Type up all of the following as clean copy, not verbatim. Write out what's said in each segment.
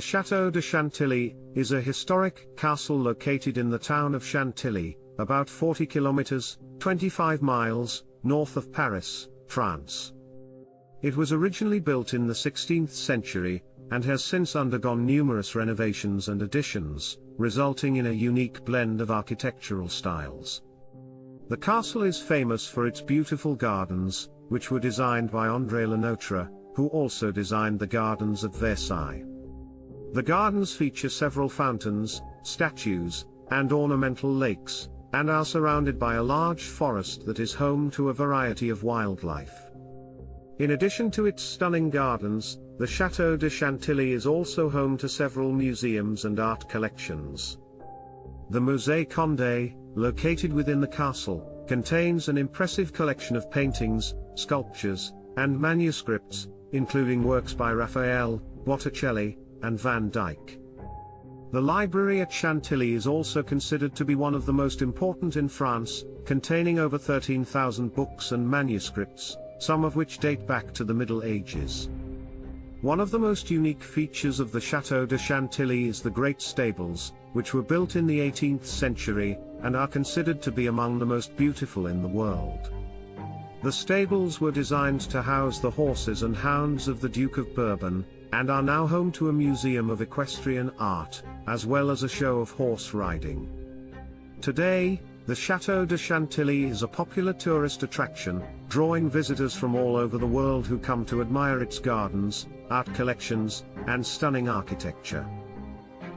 Château de Chantilly is a historic castle located in the town of Chantilly, about 40 kilometers, 25 miles, north of Paris, France. It was originally built in the 16th century, and has since undergone numerous renovations and additions, resulting in a unique blend of architectural styles. The castle is famous for its beautiful gardens, which were designed by André Le Nôtre, who also designed the gardens at Versailles. The gardens feature several fountains, statues, and ornamental lakes, and are surrounded by a large forest that is home to a variety of wildlife. In addition to its stunning gardens, the Château de Chantilly is also home to several museums and art collections. The Musée Condé, located within the castle, contains an impressive collection of paintings, sculptures, and manuscripts, including works by Raphael, Botticelli, and Van Dyck. The library at Chantilly is also considered to be one of the most important in France, containing over 13,000 books and manuscripts, some of which date back to the Middle Ages. One of the most unique features of the Château de Chantilly is the great stables, which were built in the 18th century, and are considered to be among the most beautiful in the world. The stables were designed to house the horses and hounds of the Duke of Bourbon, and are now home to a museum of equestrian art, as well as a show of horse riding. Today, the Château de Chantilly is a popular tourist attraction, drawing visitors from all over the world who come to admire its gardens, art collections, and stunning architecture.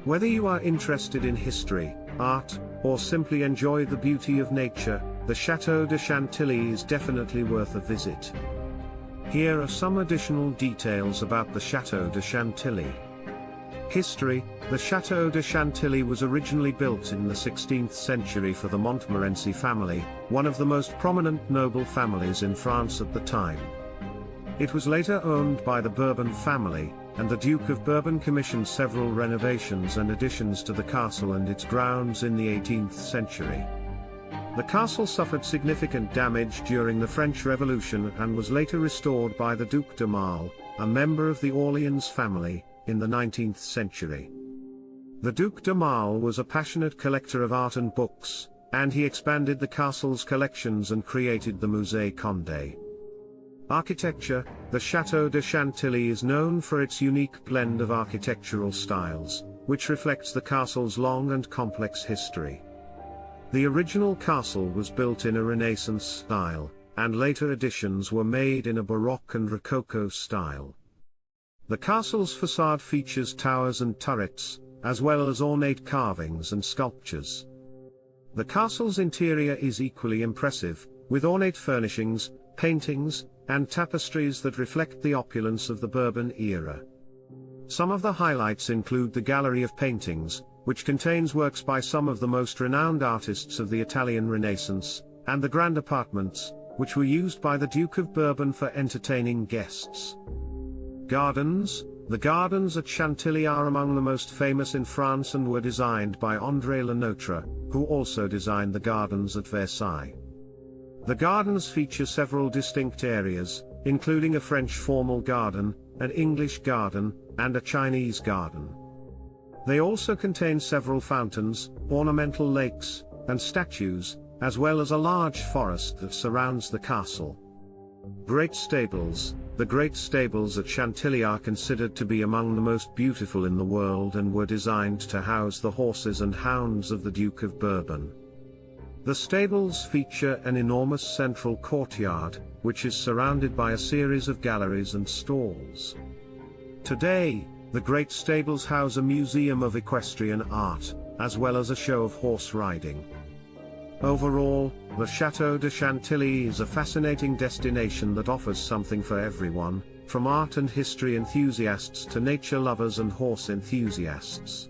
Whether you are interested in history, art, or simply enjoy the beauty of nature, the Château de Chantilly is definitely worth a visit. Here are some additional details about the Château de Chantilly. History: the Château de Chantilly was originally built in the 16th century for the Montmorency family, one of the most prominent noble families in France at the time. It was later owned by the Bourbon family, and the Duke of Bourbon commissioned several renovations and additions to the castle and its grounds in the 18th century. The castle suffered significant damage during the French Revolution and was later restored by the Duc d'Aumale, a member of the Orleans family, in the 19th century. The Duc d'Aumale was a passionate collector of art and books, and he expanded the castle's collections and created the Musée Condé. Architecture: the Château de Chantilly is known for its unique blend of architectural styles, which reflects the castle's long and complex history. The original castle was built in a Renaissance style, and later additions were made in a Baroque and Rococo style. The castle's facade features towers and turrets, as well as ornate carvings and sculptures. The castle's interior is equally impressive, with ornate furnishings, paintings, and tapestries that reflect the opulence of the Bourbon era. Some of the highlights include the Gallery of Paintings, which contains works by some of the most renowned artists of the Italian Renaissance, and the grand apartments, which were used by the Duke of Bourbon for entertaining guests. Gardens: the gardens at Chantilly are among the most famous in France and were designed by André Le Nôtre, who also designed the gardens at Versailles. The gardens feature several distinct areas, including a French formal garden, an English garden, and a Chinese garden. They also contain several fountains, ornamental lakes, and statues, as well as a large forest that surrounds the castle. Great stables: the great stables at Chantilly are considered to be among the most beautiful in the world and were designed to house the horses and hounds of the Duke of Bourbon. The stables feature an enormous central courtyard, which is surrounded by a series of galleries and stalls. Today, the great stables house a museum of equestrian art, as well as a show of horse riding. Overall, the Château de Chantilly is a fascinating destination that offers something for everyone, from art and history enthusiasts to nature lovers and horse enthusiasts.